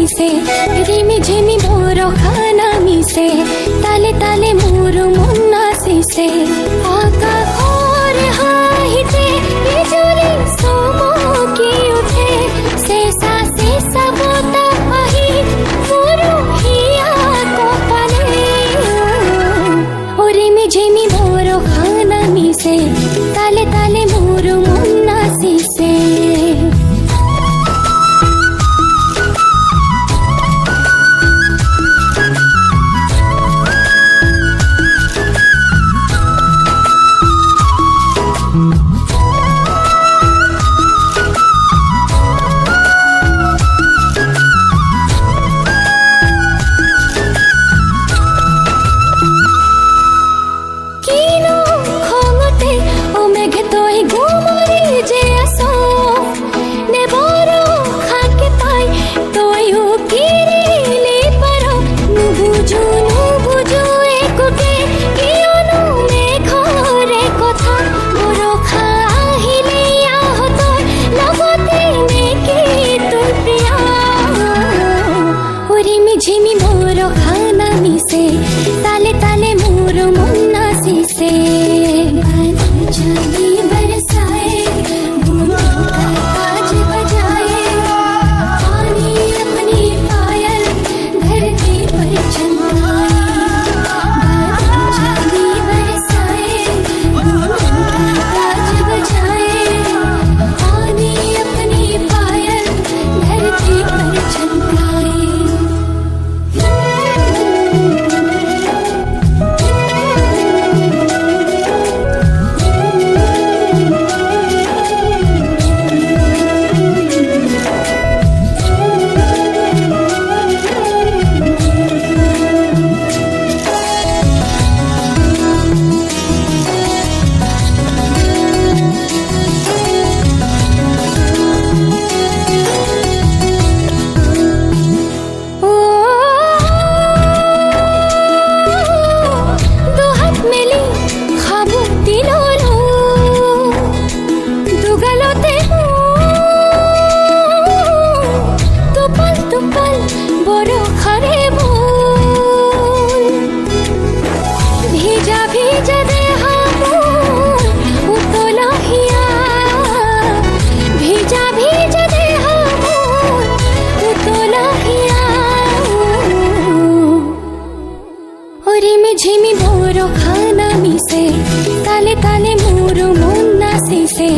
से रिमी झिमी भोर खाना मिसे ताले ताले मोर मुन्ना से आका और हाहिते बिजुली सोमोकी उठे सेसा बोता आही पुरु हिया को पाले ओ रिमी झिमी भोर खाना मिसे ताले ताले मोर मुन्ना से झिमी मोर खाना मिसे ताले ताले मोर मुन्ना से जानी बरसाए ताज बजाए पानी अपनी पायल धरती पर चमकाए जानी बरसाए ताज बजाए पानी अपनी पायल धरती पर चमकाए झिमी भोर खाना मिसे ताले ताले मोर मुन्ना से